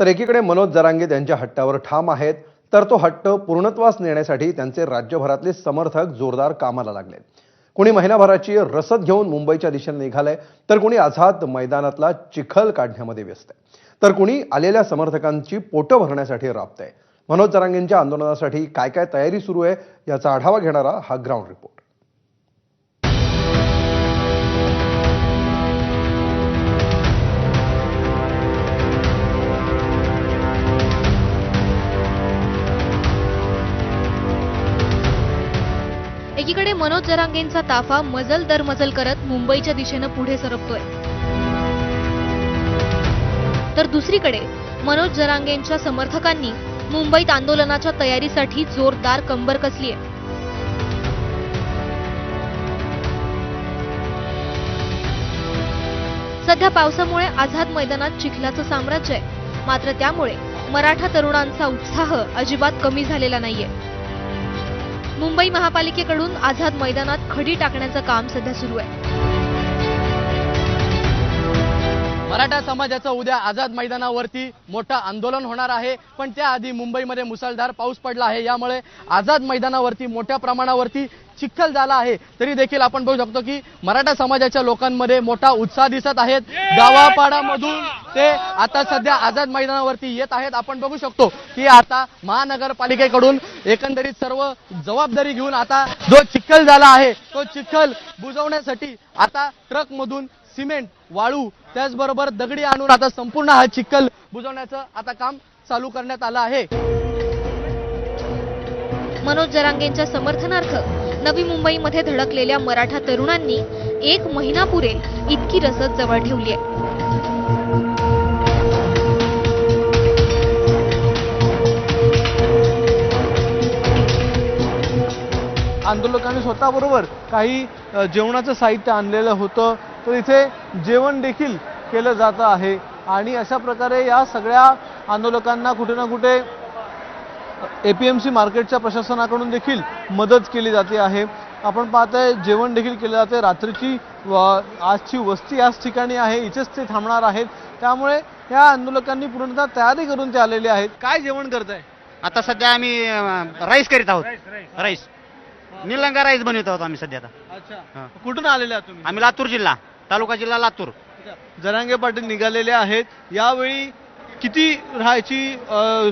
तर एकीकडे मनोज जरांगे त्यांच्या हट्टावर ठाम आहेत, तर तो हट्ट पूर्णत्वास नेण्यासाठी त्यांचे राज्यभरातले समर्थक जोरदार कामाला लागले। कोणी महिनाभराची रसद घेऊन मुंबईच्या दिशेने निघालंय, तर कोणी आझाद मैदानातला चिखल काढण्यामध्ये व्यस्त आहे, तर कोणी आलेल्या समर्थकांची पोटं भरण्यासाठी राबतंय। मनोज जरांगेंच्या आंदोलनासाठी काय काय तयारी सुरू आहे याचा आढावा घेणारा हा ग्राउंड रिपोर्ट। एकीकडे मनोज जरांगेंचा ताफा मजल दर मजल करत मुंबईच्या दिशेनं पुढे सरकतोय, तर दुसरीकडे मनोज जरांगेंच्या समर्थकांनी मुंबईत आंदोलनाच्या तयारीसाठी जोरदार कंबर कसली आहे। सध्या पावसामुळे आझाद मैदानात चिखलाचं साम्राज्य आहे, मात्र त्यामुळे मराठा तरुणांचा उत्साह अजिबात कमी झालेला नाहीये। मुंबई महापालिकेकडून आझाद मैदानात खडी टाकण्याचं काम सध्या सुरू आहे। मराठा समाजाचं उद्या आझाद मैदानावरती मोठं आंदोलन होणार आहे, पण त्याआधी मुंबईमध्ये मुसळधार पाऊस पडला आहे, यामुळे आझाद मैदानावरती मोठ्या प्रमाणावरती चिखल झाला आहे। तरी देखील आपण बघू शकतो की मराठा समाजाच्या लोकांमध्ये मोठा उत्साह दिसत आहेत। गावापाड्यामधून ते आता सध्या आझाद मैदानावरती येत आहेत। आपण बघू शकतो की आता महानगरपालिकेकडून एकंदरीत सर्व जबाबदारी घेऊन आता जो चिखल झाला आहे तो चिखल बुजवण्यासाठी आता ट्रकमधून सिमेंट, वाळू त्याचबरोबर दगडी आणून आता संपूर्ण हा चिखल बुजवण्याचं आता काम चालू करण्यात आलं आहे। मनोज जरांगेंच्या समर्थनार्थ नवी मुंबईमध्ये धडकलेल्या मराठा तरुणांनी 1 महिना पुरेल इतकी रसद जवळ ठेवली आहे। आंदोलकांनी स्वतःबरोबर काही जेवणाचं साहित्य आणलेलं होतं, तर इथे जेवण देखील केलं जातं आहे आणि अशा प्रकारे या सगळ्या आंदोलकांना कुठे ना कुठे एपीएमसी मार्केटच्या प्रशासनाकडून देखील मदत केली जाते आहे। आपण पाहताय जेवण देखील केले जाते। रात्रीची आजची वस्ती याच ठिकाणी आहे, इथेच ते थांबणार आहेत, त्यामुळे या आंदोलकांनी पूर्णतः तयारी करून ते आलेले आहेत। काय जेवण करताय? आता सध्या आम्ही राईस करीत आहोत। राईस निलंगा राईस बनवत आहोत आम्ही सध्या आता। अच्छा, कुठून आलेले आहात तुम्ही? आम्ही लातूर जिल्हा, तालुका जिल्हा लातूर। जरांगे पाटील निघालेले आहेत, यावेळी किती राहायची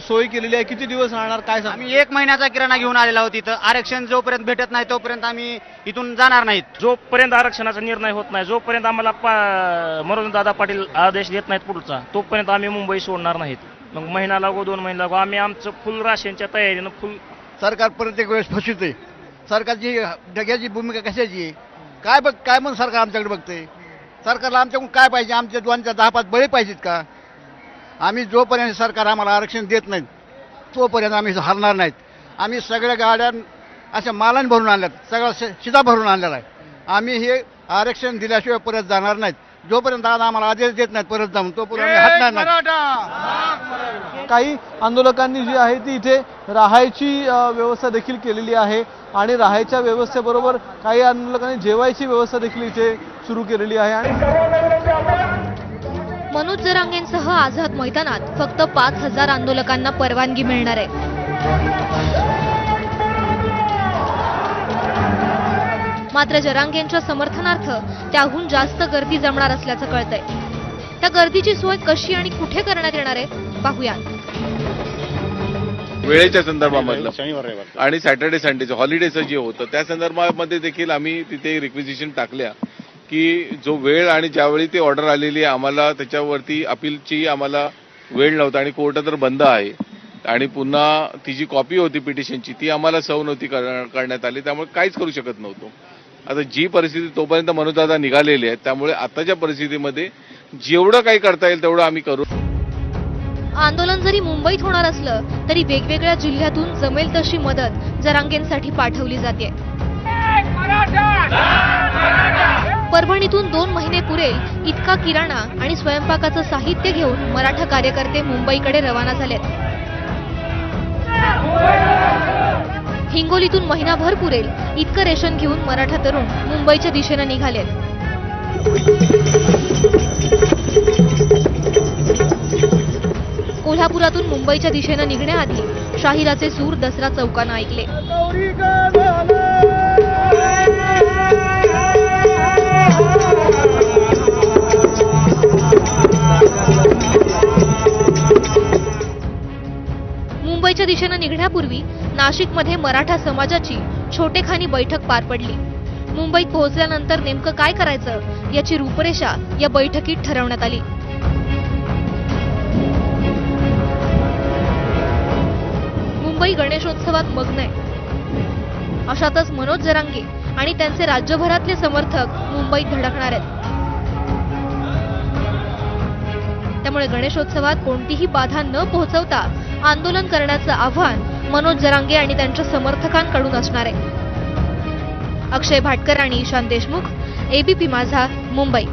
सोय केलेली आहे, किती दिवस राहणार काय सांग? आम्ही 1 महिन्याचा किराणा घेऊन आलेला आहोत इथं। आरक्षण जोपर्यंत भेटत नाही तोपर्यंत आम्ही इथून जाणार नाहीत। जोपर्यंत आरक्षणाचा निर्णय होत नाही, जोपर्यंत आम्हाला मनोजदादा पाटील आदेश देत नाहीत पुढचा, तोपर्यंत आम्ही मुंबई सोडणार नाहीत। मग महिना लागो 2 महिने लागो, आम्ही आमचं फुल राशनच्या तयारीनं फुल। सरकार प्रत्येक वेळेस फसवते। सरकारची डग्याची भूमिका कशाची आहे? काय म्हणून सरकार आमच्याकडे बघते? सरकारला आमच्याकडून काय पाहिजे? आमच्या दोनच्या 10-5 बळी पाहिजेत का? आम्ही जोपर्यंत सरकार आम्हाला आरक्षण देत नाहीत तोपर्यंत आम्ही हरणार नाहीत। आम्ही सगळ्या गाड्या अशा मालाने भरून आणल्यात, सगळं शिदा भरून आणलेला आहे। आम्ही हे आरक्षण दिल्याशिवाय परत जाणार नाहीत। जोपर्यंत दादा आम्हाला आदेश देत नाहीत परत जाऊन, तोपर्यंत आम्ही हटणार नाही। काही आंदोलकांनी जी आहे ती इथे राहायची व्यवस्था देखील केलेली आहे आणि राहायच्या व्यवस्थेबरोबर काही आंदोलकांनी जेवायची व्यवस्था देखील इथे सुरू केलेली आहे। आणि मनोज जरांगेंसह आझाद मैदानात फक्त 5000 आंदोलकांना परवानगी मिळणार आहे। मात्र जरांगेंच्या समर्थनार्थ त्याहून जास्त गर्दी जमणार असल्याचं कळतंय। त्या गर्दीची सोय कशी आणि कुठे करण्यात येणार आहे पाहूया। वेळेच्या संदर्भामधलं आणि सॅटर्डे संडेचं हॉलिडेचं जे होतं त्या संदर्भामध्ये देखील आम्ही तिथे रिक्विजिशन टाकल्या की जो वेळ आणि ज्यावेळी ती ऑर्डर आलेली आहे आम्हाला त्याच्यावरती अपीलची आम्हाला वेळ नव्हता आणि कोर्ट तर बंद आहे आणि पुन्हा ती जी कॉपी होती पिटिशनची ती आम्हाला सव नव्हती करण्यात आली, त्यामुळे काहीच करू शकत नव्हतो। आता जी परिस्थिती तोपर्यंत मनोजदादा निघालेले आहेत, त्यामुळे आताच्या परिस्थितीमध्ये जेवढं काही करता येईल तेवढं आम्ही करू। आंदोलन जरी मुंबईत होणार असलं तरी वेगवेगळ्या जिल्ह्यातून जमेल तशी मदत जरांगेंसाठी पाठवली जाते। परभणीतून 2 महिने पुरेल इतका किराणा आणि स्वयंपाकाचं साहित्य घेऊन मराठा कार्यकर्ते मुंबईकडे रवाना झालेत। हिंगोलीतून महिनाभर पुरेल इतकं रेशन घेऊन मराठा तरुण मुंबईच्या दिशेने निघालेत। कोल्हापुरातून मुंबईच्या दिशेनं निघण्याआधी शाहिराचे सूर दसरा चौकानं ऐकले. मुंबईच्या दिशेनं निघण्यापूर्वी नाशिकमध्ये मराठा समाजाची छोटेखानी बैठक पार पडली. मुंबईत पोहोचल्यानंतर नेमकं काय करायचं याची रूपरेषा या बैठकीत ठरवण्यात आली. मुंबई गणेशोत्सवात मग्न आहे. अशातच मनोज जरांगे आणि त्यांचे राज्यभरातले समर्थक मुंबईत धडकणार आहेत. त्यामुळे गणेशोत्सवात कोणतीही बाधा न पोहोचवता आंदोलन करण्याचं आव्हान मनोज जरांगे आणि त्यांच्या समर्थकांकडून असणार आहे. अक्षय भाटकर आणि ईशान देशमुख, एबीपी माझा, मुंबई.